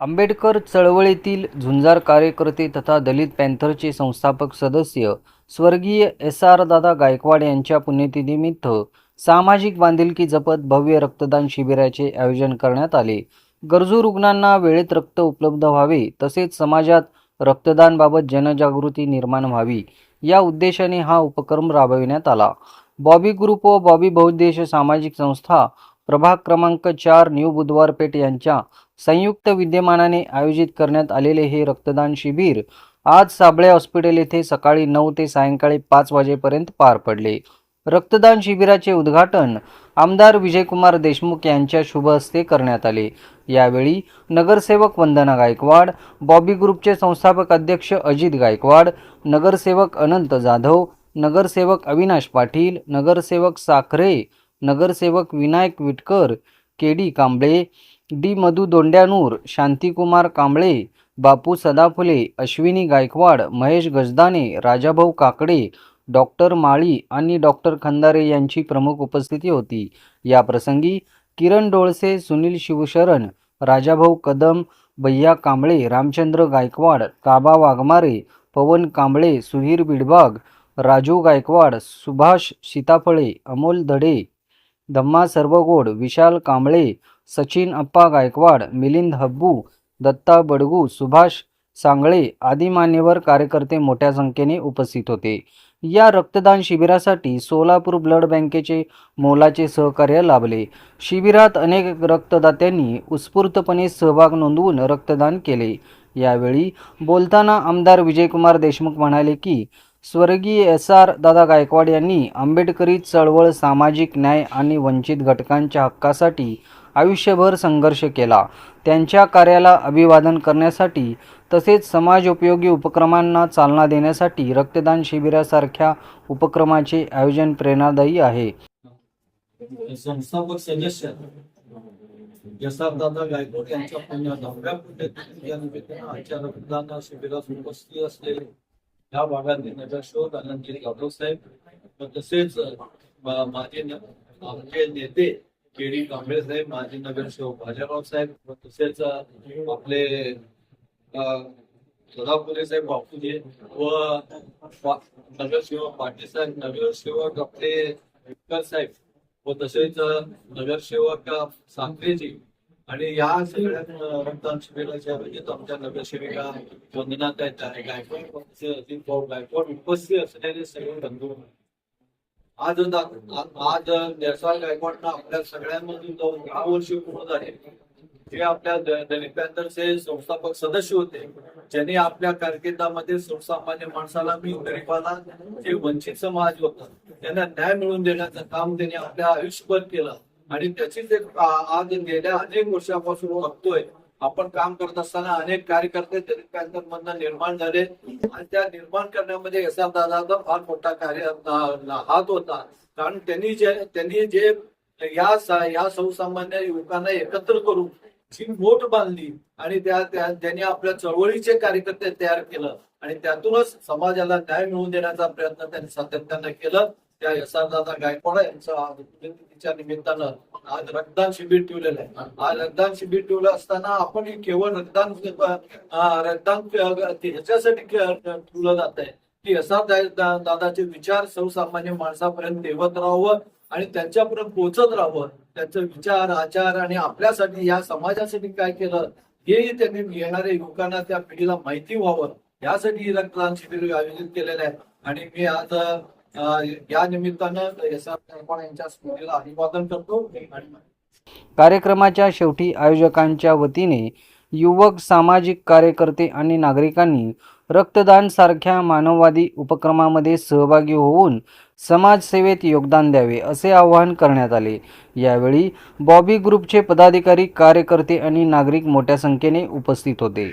आंबेडकर चळवळीतील झुंजार कार्यकर्ते तथा दलित पॅंथरचे संस्थापक सदस्य स्वर्गीय एस.आर. दादा गायकवाड यांच्या पुण्यतिथीनिमित्त सामाजिक बांधिलकी जपत भव्य रक्तदान शिबिराचे आयोजन करण्यात आले। गरजू रुग्णांना वेळेत रक्त उपलब्ध व्हावे तसेच समाजात रक्तदानबाबत जनजागृती निर्माण व्हावी या उद्देशाने हा उपक्रम राबविण्यात आला। बॉबी ग्रुप व बॉबी बहुउद्देशीय सामाजिक संस्था प्रभाग क्रमांक 4 न्यू बुधवार पेठ यांच्या संयुक्त विद्यमानाने आयोजित करण्यात आलेले हे रक्तदान शिबिर आज साबळे हॉस्पिटल येथे सकाळी 9 ते सायंकाळी 5 वाजेपर्यंत पार पडले। रक्तदान शिबिराचे उद्घाटन आमदार विजयकुमार देशमुख यांच्या शुभ हस्ते करण्यात आले। यावेळी नगरसेवक वंदना गायकवाड, बॉबी ग्रुपचे संस्थापक अध्यक्ष अजित गायकवाड, नगरसेवक अनंत जाधव, नगरसेवक अविनाश पाटील, नगरसेवक साखरे, नगरसेवक Vinayak Vitkar, KD Kamble, D Madhu Dondyanur, Shantikumar Kamble, Bapu Sadaphule, Ashwini Gaikwad, Mahesh Gajdane, Rajabhau Kakade, doctor Mali आणि डॉक्टर खंदारे यांची प्रमुख उपस्थिती होती। या प्रसंगी किरण डोळसे, सुनील शिवशरण, राजाभाऊ कदम, भैया कांबळे, रामचंद्र गायकवाड, काबा वाघमारे, पवन कांबळे, सुधीर बिडबाग, राजू गायकवाड, सुभाष सीताफळे, अमोल धडे, धम्मा सर्वगोड, विशाल कांबळे, सचिन अप्पा गायकवाड, मिलिंद हब्बू, दत्ता बडगू, सुभाष सांगळे आदी मान्यवर कार्यकर्ते मोठ्या संख्येने उपस्थित होते। या रक्तदान शिबिरासाठी सोलापूर ब्लड बँकेचे मोलाचे सहकार्य लाभले। शिबिरात अनेक रक्तदात्यांनी उत्स्फूर्तपणे सहभाग नोंदवून रक्तदान केले। यावेळी बोलताना आमदार विजयकुमार देशमुख म्हणाले की स्वर्गीय एस.आर. दादा गायकवाड यांनी आंबेडकरी चळवळ, सामाजिक न्याय आणि वंचित घटकांच्या हक्कासाठी आयुष्यभर संघर्ष केला। त्यांच्या कार्याला अभिवादन करण्यासाठी तसेच समाजोपयोगी उपक्रमांना चालना देण्यासाठी रक्तदान शिबिरासारख्या उपक्रमाचे आयोजन प्रेरणादायी आहे। संस्थापक सदस्य एस.आर. दादा गायकवाड यांच्या पुण्यतिथी निमित्तानं आजच्या रक्तदान शिबिरात उपस्थित असलेले या भागातील नगरसेवक आनंदजी जाधव साहेब, तसेच माझे आमचे नेते केडी कांबळे साहेब, माजी नगरसेवक भाजराव साहेब, तसेच आपले सदाफुले साहेब बापूजी व नगरसेवक पाटील साहेब, नगरसेवक आपले विटकर साहेब व तसेच नगरसेवक साखरेजी आणि या सगळ्या रक्तदान शिबिराच्या आयोजित आमच्या नगरसेविका वंदनाताई गायकवाड, अजित भाऊ गायकवाड उपस्थित असलेले सगळे बंधू, आज एस.आर. गायकवाडना आपल्या सगळ्यांमधून 10 वर्ष पूर्ण झाले। जे आपल्या दलित पॅंथरचे संस्थापक सदस्य होते, ज्यांनी आपल्या कारकिर्दीमध्ये सर्वसामान्य माणसाला, मी गरीबाला, जे वंचित समाज होता त्यांना न्याय मिळवून देण्याचं काम त्यांनी आपल्या आयुष्यभर केलं आणि त्याचीच एक आज गेल्या अनेक वर्षापासून बघतोय आपण काम करत असताना अनेक कार्यकर्ते दलित पॅंथर मधून निर्माण झाले आणि त्या निर्माण करण्यामध्ये एस.आर. दादाचा फार मोठा हात होता। कारण त्यांनी जे या सर्वसामान्य युवकांना एकत्र करून जी मोठ बांधली आणि त्यांनी आपल्या चळवळीचे कार्यकर्ते तयार केलं आणि त्यातूनच समाजाला न्याय मिळवून देण्याचा प्रयत्न त्यांनी सातत्यानं केलं। त्या एस.आर. दादा गायकवाड यांच्या निमित्तानं आज रक्तदान शिबिर ठेवलेलं आहे। आज रक्तदान शिबिर ठेवलं असताना आपण केवळ रक्तदान ह्याच्यासाठी ठेवलं जात आहे की एस.आर. दादाचे विचार सर्वसामान्य माणसापर्यंत देवत राहावं आणि त्यांच्यापर्यंत पोहोचत राहावं। त्यांचे विचार, आचार आणि आपल्यासाठी या समाजासाठी काय केलं हेही त्यांनी येणाऱ्या युवकांना, त्या पिढीला माहिती व्हावं यासाठी रक्तदान शिबिर आयोजित केलेलं आहे। आणि मी आज या निमित्तानं एस.आर. गायकवाड यांच्या स्मृतीला अभिवादन करतो। कार्यक्रमाच्या शेवटी आयोजकांच्या वतीने युवक, सामाजिक कार्यकर्ते आणि नागरिकांनी रक्तदान सारख्या मानववादी उपक्रमामध्ये सहभागी होऊन समाजसेवेत योगदान द्यावे असे आवाहन करण्यात आले। यावेळी बॉबी ग्रुपचे पदाधिकारी, कार्यकर्ते आणि नागरिक मोठ्या संख्येने उपस्थित होते।